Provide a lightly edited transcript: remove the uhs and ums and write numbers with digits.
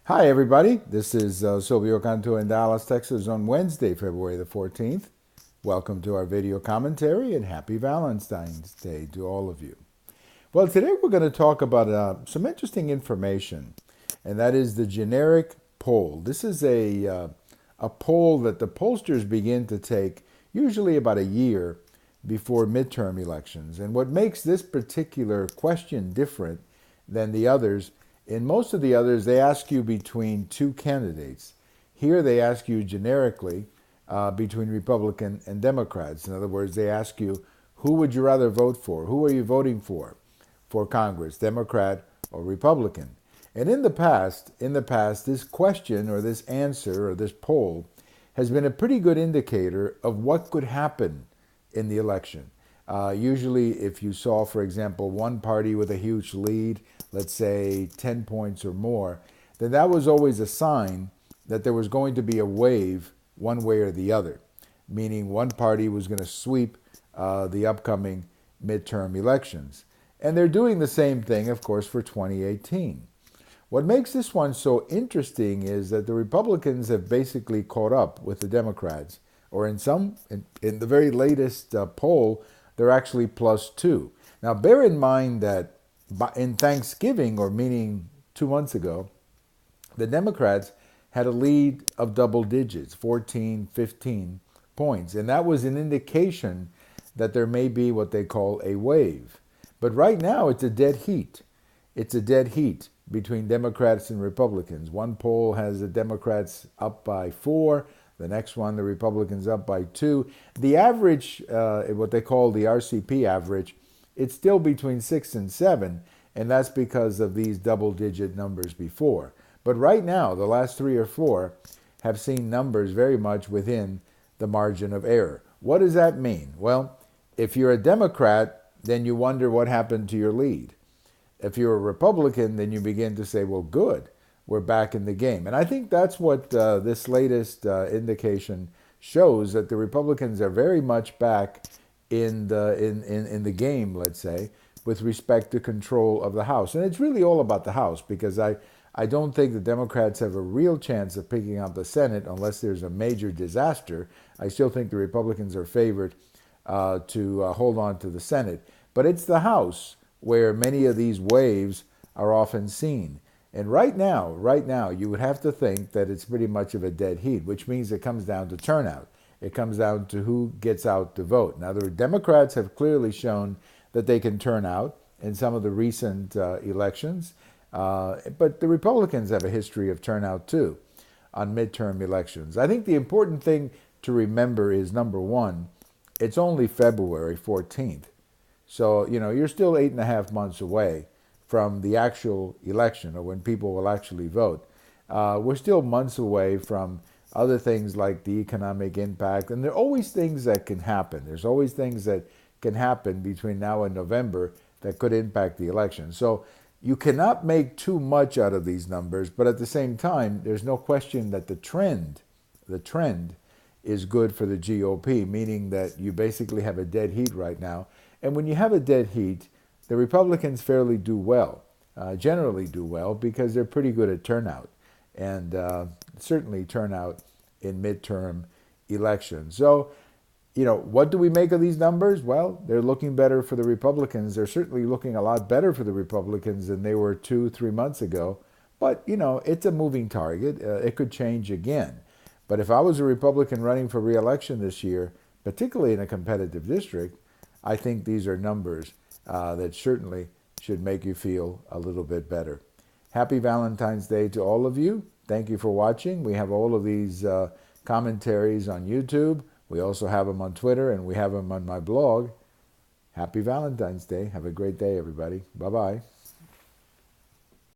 Hi, everybody. This is Silvio Cantu in Dallas, Texas on Wednesday, February the 14th. Welcome to our video commentary and happy Valentine's Day to all of you. Well, today we're going to talk about some interesting information, and that is the generic poll. This is a poll that the pollsters begin to take usually about a year before midterm elections. And what makes this particular question different than the others, in most of the others, they ask you between two candidates. Here they ask you generically between Republican and Democrats. In other words, they ask you, who would you rather vote for? Who are you voting for Congress, Democrat or Republican? And in the past, this question or this answer or this poll has been a pretty good indicator of what could happen in the election. Usually, if you saw, for example, one party with a huge lead, let's say 10 points or more, then that was always a sign that there was going to be a wave one way or the other, meaning one party was going to sweep the upcoming midterm elections. And they're doing the same thing, of course, for 2018. What makes this one so interesting is that the Republicans have basically caught up with the Democrats, or in the very latest poll, they're actually +2. Now, bear in mind that in Thanksgiving, or meaning 2 months ago, the Democrats had a lead of double digits, 14, 15 points. And that was an indication that there may be what they call a wave. But right now, it's a dead heat. It's a dead heat between Democrats and Republicans. One poll has the Democrats up by 4. The next one, the Republicans up by 2. The average, what they call the RCP average, it's still between 6 and 7, and that's because of these double-digit numbers before. But right now, the last 3 or 4 have seen numbers very much within the margin of error. What does that mean? Well, if you're a Democrat, then you wonder what happened to your lead. If you're a Republican, then you begin to say, well, good, we're back in the game. And I think that's what this latest indication shows, that the Republicans are very much back in the game, let's say, with respect to control of the House. And it's really all about the House, because I don't think the Democrats have a real chance of picking up the Senate unless there's a major disaster. I still think the Republicans are favored to hold on to the Senate. But it's the House where many of these waves are often seen. And right now, you would have to think that it's pretty much of a dead heat, which means it comes down to turnout. It comes down to who gets out to vote. Now, the Democrats have clearly shown that they can turn out in some of the recent elections, but the Republicans have a history of turnout too on midterm elections. I think the important thing to remember is, number one, it's only February 14th. So, you're still 8.5 months away from the actual election, or when people will actually vote. We're still months away from other things like the economic impact. And there are always things that can happen. There's always things that can happen between now and November that could impact the election. So you cannot make too much out of these numbers, but at the same time, there's no question that the trend is good for the GOP, meaning that you basically have a dead heat right now. And when you have a dead heat, the Republicans fairly do well, generally do well, because they're pretty good at turnout, and certainly turnout in midterm elections. So, what do we make of these numbers? Well, they're looking better for the Republicans. They're certainly looking a lot better for the Republicans than they were 2-3 months ago. But, it's a moving target. It could change again. But if I was a Republican running for re-election this year, particularly in a competitive district, I think these are numbers that certainly should make you feel a little bit better. Happy Valentine's Day to all of you. Thank you for watching. We have all of these commentaries on YouTube. We also have them on Twitter, and we have them on my blog. Happy Valentine's Day. Have a great day, everybody. Bye-bye.